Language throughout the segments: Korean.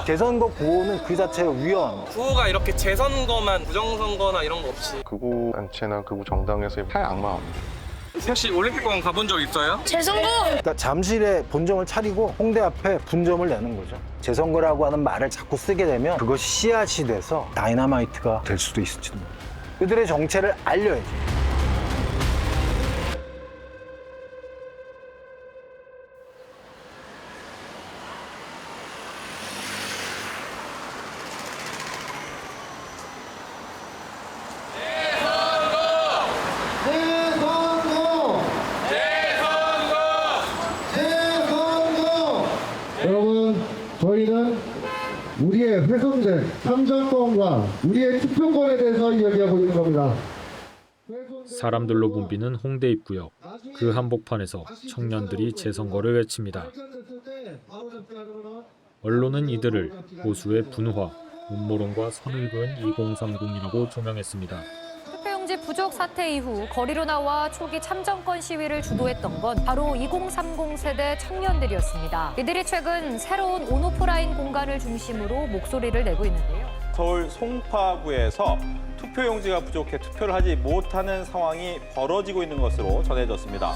재선거 구호는 그 자체가 위헌. 구호가 이렇게 재선거만 부정선거나 이런 거 없이. 극우 단체나 극우 정당에서의 탈악마입니다. 혹시 올림픽공원 가본 적 있어요? 재선거! 그러니까 잠실에 본점을 차리고 홍대 앞에 분점을 내는 거죠. 재선거라고 하는 말을 자꾸 쓰게 되면 그것이 씨앗이 돼서 다이너마이트가 될 수도 있을지도 모릅니다. 그들의 정체를 알려야지. 여러분, 저희는 우리의 훼손된 참정권과 우리의 투표권에 대해서 이야기하고 있는 겁니다. 사람들로 붐비는 홍대 입구역. 그 한복판에서 청년들이 재선거를 외칩니다. 언론은 이들을 보수의 분화, 음모론과 선을 그은 2030이라고 조명했습니다. 투표용지 부족 사태 이후 거리로 나와 초기 참정권 시위를 주도했던 건 바로 2030 세대 청년들이었습니다. 이들이 최근 새로운 온오프라인 공간을 중심으로 목소리를 내고 있는데요. 서울 송파구에서 투표용지가 부족해 투표를 하지 못하는 상황이 벌어지고 있는 것으로 전해졌습니다.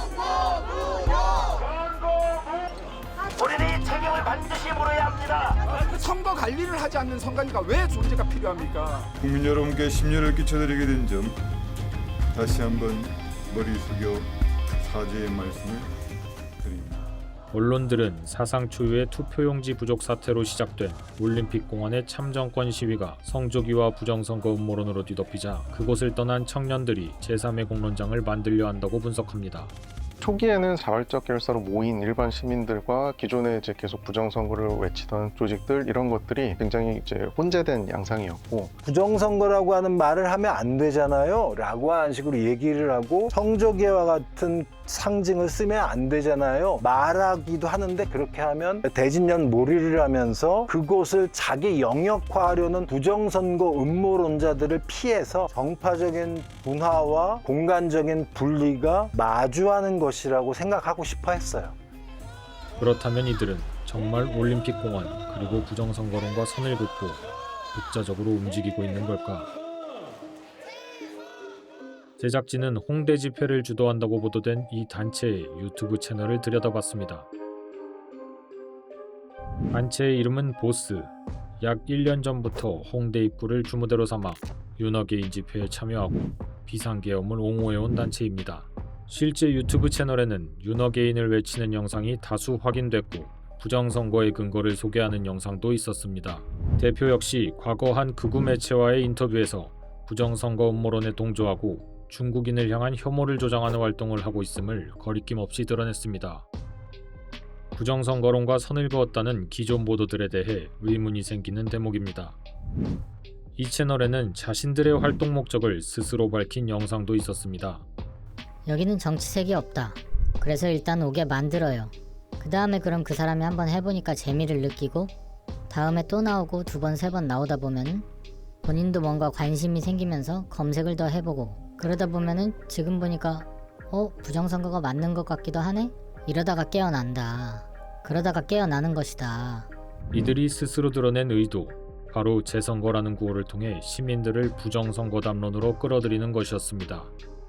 우리는 책임을 반드시 물어야 합니다. 선거 관리를 하지 않는 선관위가 왜 존재가 필요합니까? 국민 여러분께 심려를 끼쳐드리게 된 점 다시 한번 머리 숙여 사죄의 말씀을 드립니다. 언론들은 사상 초유의 투표용지 부족 사태로 시작된 올림픽공원의 참정권 시위가 성조기와 부정선거 음모론으로 뒤덮이자 그곳을 떠난 청년들이 제3의 공론장을 만들려 한다고 분석합니다. 초기에는 자발적 결사로 모인 일반 시민들과 기존에 이제 계속 부정선거를 외치던 조직들 이런 것들이 굉장히 이제 혼재된 양상이었고, 부정선거라고 하는 말을 하면 안 되잖아요 라고 하는 식으로 얘기를 하고 성조기와 같은 상징을 쓰면 안 되잖아요 말하기도 하는데, 그렇게 하면 대진년 몰이를 하면서 그곳을 자기 영역화하려는 부정선거 음모론자들을 피해서 정파적인 분화와 공간적인 분리가 마주하는 것이라고 생각하고 싶어 했어요. 그렇다면 이들은 정말 올림픽공원 그리고 부정선거론과 선을 긋고 독자적으로 움직이고 있는 걸까? 제작진은 홍대 집회를 주도한다고 보도된 이 단체의 유튜브 채널을 들여다봤습니다. 단체의 이름은 보스. 약 1년 전부터 홍대 입구를 주무대로 삼아 윤어게인 집회에 참여하고 비상계엄을 옹호해온 단체입니다. 실제 유튜브 채널에는 윤어게인을 외치는 영상이 다수 확인됐고 부정선거의 근거를 소개하는 영상도 있었습니다. 대표 역시 과거 한 극우 매체와의 인터뷰에서 부정선거 음모론에 동조하고 중국인을 향한 혐오를 조장하는 활동을 하고 있음을 거리낌 없이 드러냈습니다. 부정선거론과 선을 그었다는 기존 보도들에 대해 의문이 생기는 대목입니다. 이 채널에는 자신들의 활동 목적을 스스로 밝힌 영상도 있었습니다. 여기는 정치색이 없다. 그래서 일단 오게 만들어요. 그 다음에 그럼 그 사람이 한번 해보니까 재미를 느끼고 다음에 또 나오고 두 번, 세 번 나오다 보면은 본인도 뭔가 관심이 생기면서 검색을 더 해보고, 그러다 보면은 지금 보니까 부정선거가 맞는 것 같기도 하네? 이러다가 깨어난다. 그러다가 깨어나는 것이다. 이들이 스스로 드러낸 의도, 바로 재선거라는 구호를 통해 시민들을 부정선거 담론으로 끌어들이는 것이었습니다.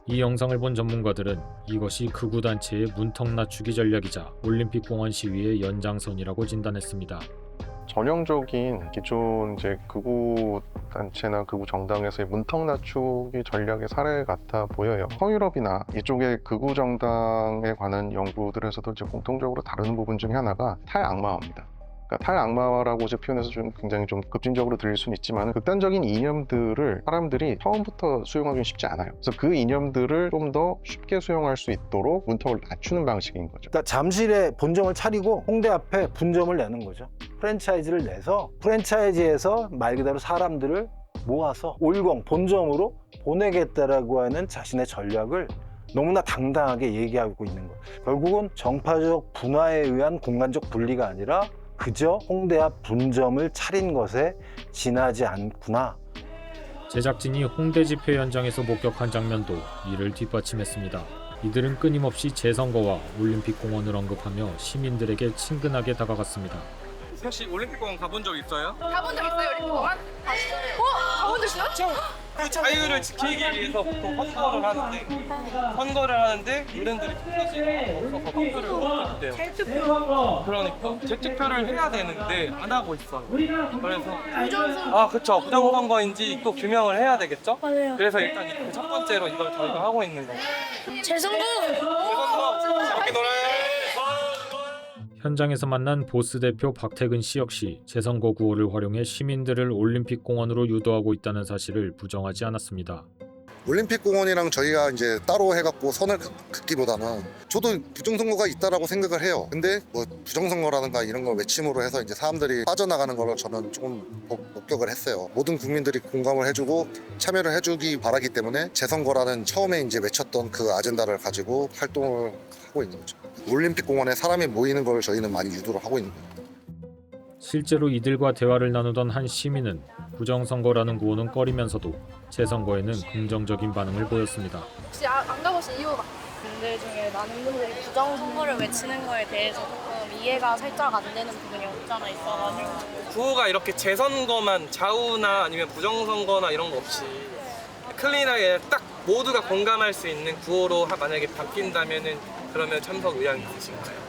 이 영상을 본 전문가들은 이것이 극우 단체의 문턱 낮추기 전략이자 올림픽공원 시위의 연장선이라고 진단했습니다. 전형적인 기존 이제 극우 단체나 극우 정당에서의 문턱 낮추기 전략의 사례 같아 보여요. 서유럽이나 이쪽의 극우 정당에 관한 연구들에서도 이제 공통적으로 다루는 부분 중에 하나가 탈악마화입니다. 그러니까 탈악마화라고 이제 표현해서 좀 굉장히 좀 급진적으로 들릴 수는 있지만, 극단적인 이념들을 사람들이 처음부터 수용하기는 쉽지 않아요. 그래서 그 이념들을 좀 더 쉽게 수용할 수 있도록 문턱을 낮추는 방식인 거죠. 그러니까 잠실에 본점을 차리고 홍대 앞에 분점을 내는 거죠. 프랜차이즈를 내서 프랜차이즈에서 말 그대로 사람들을 모아서 올공 본점으로 보내겠다라고 하는 자신의 전략을 너무나 당당하게 얘기하고 있는 거예요. 결국은 정파적 분화에 의한 공간적 분리가 아니라 그저 홍대 앞 분점을 차린 것에 지나지 않구나. 제작진이 홍대 집회 현장에서 목격한 장면도 이를 뒷받침했습니다. 이들은 끊임없이 재선거와 올림픽공원을 언급하며 시민들에게 친근하게 다가갔습니다. 혹시 올림픽공원 가본 적 있어요? 가본 적 있어요, 올림픽공원? 가본 적 있어요? 그 자유를 지키기 위해서 보통 선거를 하는데 어른들이 투표지가 없어서 투표를 못한대요. 재투표? 그러니까 재투표를 해야 되는데 안 하고 있어요. 그래서 그쵸, 부정선거인지 또 규명을 해야 되겠죠? 맞아요. 그래서 일단 이렇게 첫 번째로 이걸 저희가 하고 있는 거예요. 재선거! 재밌게 놀아요. 현장에서 만난 보스 대표 박태근 씨 역시 재선거 구호를 활용해 시민들을 올림픽 공원으로 유도하고 있다는 사실을 부정하지 않았습니다. 올림픽 공원이랑 저희가 이제 따로 해갖고 선을 긋기보다는 저도 부정선거가 있다라고 생각을 해요. 근데 뭐 부정선거라든가 이런 걸 외침으로 해서 이제 사람들이 빠져나가는 걸 저는 조금 목격을 했어요. 모든 국민들이 공감을 해주고 참여를 해주기 바라기 때문에 재선거라는 처음에 이제 외쳤던 그 아젠다를 가지고 활동을 하고 있는 거죠. 올림픽 공원에 사람이 모이는 걸 저희는 많이 유도를 하고 있는 거예요. 실제로 이들과 대화를 나누던 한 시민은 부정선거라는 구호는 꺼리면서도 재선거에는 긍정적인 반응을 보였습니다. 혹시 안 가보신 이유가? 분들 중에 많은 분들이 부정선거를 외치는 거에 대해서 조금 이해가 살짝 안 되는 부분이 없잖아 있어가지고. 구호가 이렇게 재선거만 좌우나 아니면 부정선거나 이런 거 없이 클린하게 딱 모두가 공감할 수 있는 구호로 만약에 바뀐다면은 그러면 참석 의향이 있으신가요?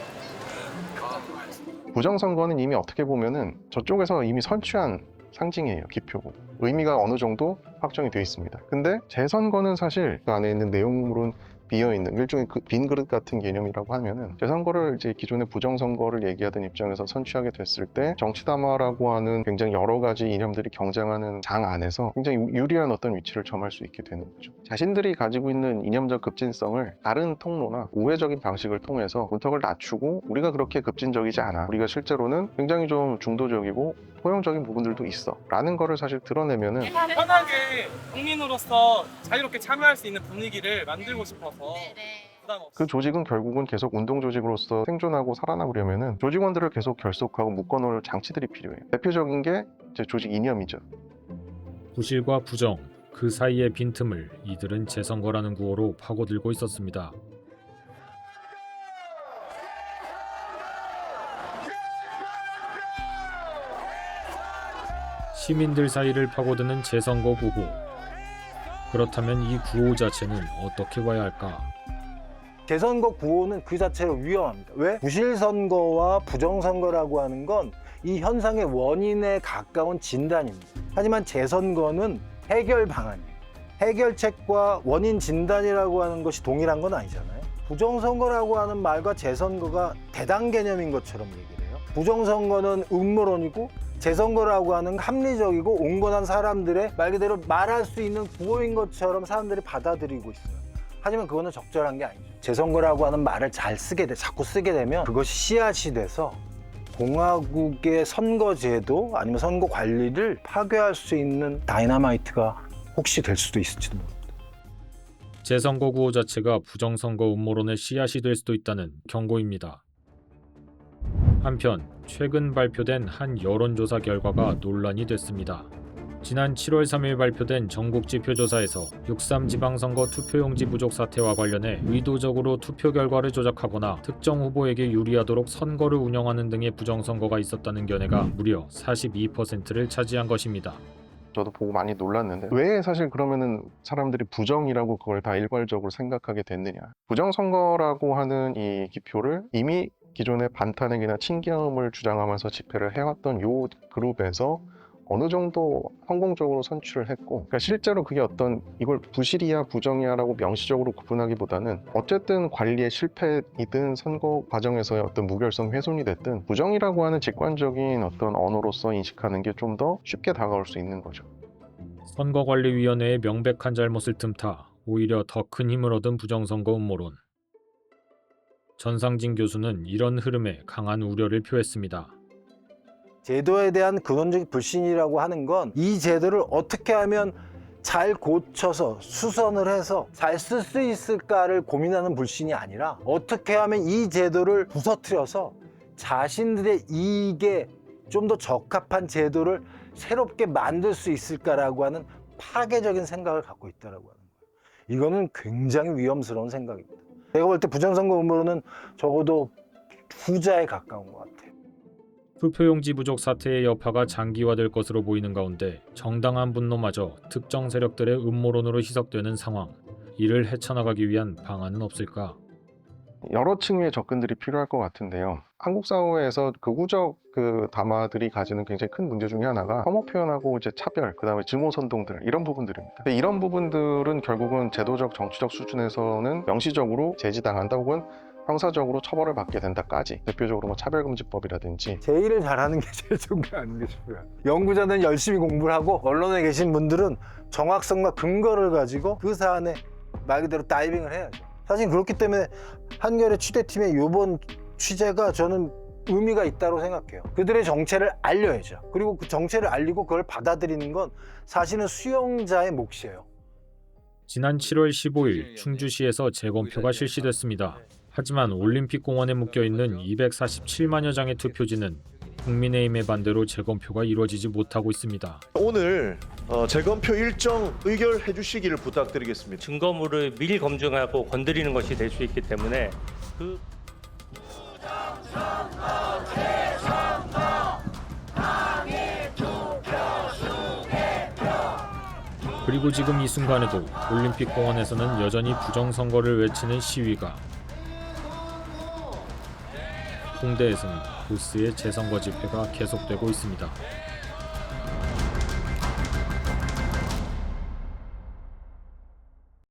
부정선거는 이미 어떻게 보면은 저쪽에서 이미 선취한 상징이에요. 기표고 의미가 어느 정도 확정이 되어 있습니다. 근데 재선거는 사실 그 안에 있는 내용물은 비어있는 일종의 빈 그릇 같은 개념이라고 하면은 재선거를 이제 기존의 부정선거를 얘기하던 입장에서 선취하게 됐을 때 정치담화라고 하는 굉장히 여러 가지 이념들이 경쟁하는 장 안에서 굉장히 유리한 어떤 위치를 점할 수 있게 되는 거죠. 자신들이 가지고 있는 이념적 급진성을 다른 통로나 우회적인 방식을 통해서 문턱을 낮추고 우리가 그렇게 급진적이지 않아, 우리가 실제로는 굉장히 좀 중도적이고 포용적인 부분들도 있어 라는 거를 사실 드러내면은 편하게 국민으로서 자유롭게 참여할 수 있는 분위기를 만들고 싶어서 부담 없이. 그 조직은 결국은 계속 운동 조직으로서 생존하고 살아나려면은 조직원들을 계속 결속하고 묶어놓을 장치들이 필요해요. 대표적인 게 이제 조직 이념이죠. 부실과 부정, 그 사이의 빈틈을 이들은 재선거라는 구호로 파고들고 있었습니다. 시민들 사이를 파고드는 재선거 구호. 그렇다면 이 구호 자체는 어떻게 봐야 할까? 재선거 구호는 그 자체로 위험합니다. 왜? 부실선거와 부정선거라고 하는 건 이 현상의 원인에 가까운 진단입니다. 하지만 재선거는 해결 방안이에요. 해결책과 원인 진단이라고 하는 것이 동일한 건 아니잖아요. 부정선거라고 하는 말과 재선거가 대당 개념인 것처럼 얘기를 해요. 부정선거는 음모론이고 재선거라고 하는 합리적이고 온건한 사람들의 말 그대로 말할 수 있는 구호인 것처럼 사람들이 받아들이고 있어요. 하지만 그거는 적절한 게 아니죠. 재선거라고 하는 말을 자꾸 쓰게 되면 그것이 씨앗이 돼서 공화국의 선거제도 아니면 선거 관리를 파괴할 수 있는 다이너마이트가 혹시 될 수도 있을지도 모릅니다. 재선거 구호 자체가 부정선거 음모론의 씨앗이 될 수도 있다는 경고입니다. 한편 최근 발표된 한 여론조사 결과가 논란이 됐습니다. 지난 7월 3일 발표된 전국지표조사에서 6.3 지방선거 투표용지 부족 사태와 관련해 의도적으로 투표 결과를 조작하거나 특정 후보에게 유리하도록 선거를 운영하는 등의 부정선거가 있었다는 견해가 무려 42%를 차지한 것입니다. 저도 보고 많이 놀랐는데 왜 사실 그러면은 사람들이 부정이라고 그걸 다 일괄적으로 생각하게 됐느냐. 부정선거라고 하는 이 기표를 이미 기존의 반탄핵이나 친기음을 주장하면서 집회를 해왔던 요 그룹에서 어느 정도 성공적으로 선취를 했고, 그러니까 실제로 그게 어떤 이걸 부실이야 부정이야라고 명시적으로 구분하기보다는 어쨌든 관리의 실패이든 선거 과정에서의 어떤 무결성 훼손이 됐든 부정이라고 하는 직관적인 어떤 언어로서 인식하는 게 좀 더 쉽게 다가올 수 있는 거죠. 선거관리위원회의 명백한 잘못을 틈타 오히려 더 큰 힘을 얻은 부정선거 음모론. 전상진 교수는 이런 흐름에 강한 우려를 표했습니다. 제도에 대한 근원적 불신이라고 하는 건 이 제도를 어떻게 하면 잘 고쳐서 수선을 해서 잘 쓸 수 있을까를 고민하는 불신이 아니라 어떻게 하면 이 제도를 부서뜨려서 자신들의 이익에 좀 더 적합한 제도를 새롭게 만들 수 있을까라고 하는 파괴적인 생각을 갖고 있다는 거예요. 이거는 굉장히 위험스러운 생각입니다. 제가 볼 때 부정선거 음모론은 적어도 후자에 가까운 것 같아요. 투표용지 부족 사태의 여파가 장기화될 것으로 보이는 가운데 정당한 분노마저 특정 세력들의 음모론으로 희석되는 상황. 이를 헤쳐나가기 위한 방안은 없을까? 여러 층의 접근들이 필요할 것 같은데요. 한국 사회에서 극우적 담화들이 가지는 굉장히 큰 문제 중에 하나가 혐오 표현하고 이제 차별, 그다음에 증오 선동들 이런 부분들입니다. 근데 이런 부분들은 결국은 제도적, 정치적 수준에서는 명시적으로 제지당한다 혹은 형사적으로 처벌을 받게 된다까지, 대표적으로 뭐 차별금지법이라든지. 제 일을 잘하는 게 제일 좋은 게 아닌가 싶어요. 연구자는 열심히 공부를 하고 언론에 계신 분들은 정확성과 근거를 가지고 그 사안에 말 그대로 다이빙을 해야죠. 사실 그렇기 때문에 한겨레 취재팀의 이번 취재가 저는 의미가 있다고 생각해요. 그들의 정체를 알려야죠. 그리고 그 정체를 알리고 그걸 받아들이는 건 사실은 수용자의 몫이에요. 지난 7월 15일 충주시에서 재검표가 실시됐습니다. 하지만 올림픽공원에 묶여있는 247만여 장의 투표지는 국민의힘의 반대로 재검표가 이루어지지 못하고 있습니다. 오늘 재검표 일정 의결해 주시기를 부탁드리겠습니다. 증거물을 미리 검증하고 건드리는 것이 될 수 있기 때문에 그리고 지금 이 순간에도 올림픽공원에서는 여전히 부정선거를 외치는 시위가. 홍대에서는 보스의 재선거 집회가 계속되고 있습니다.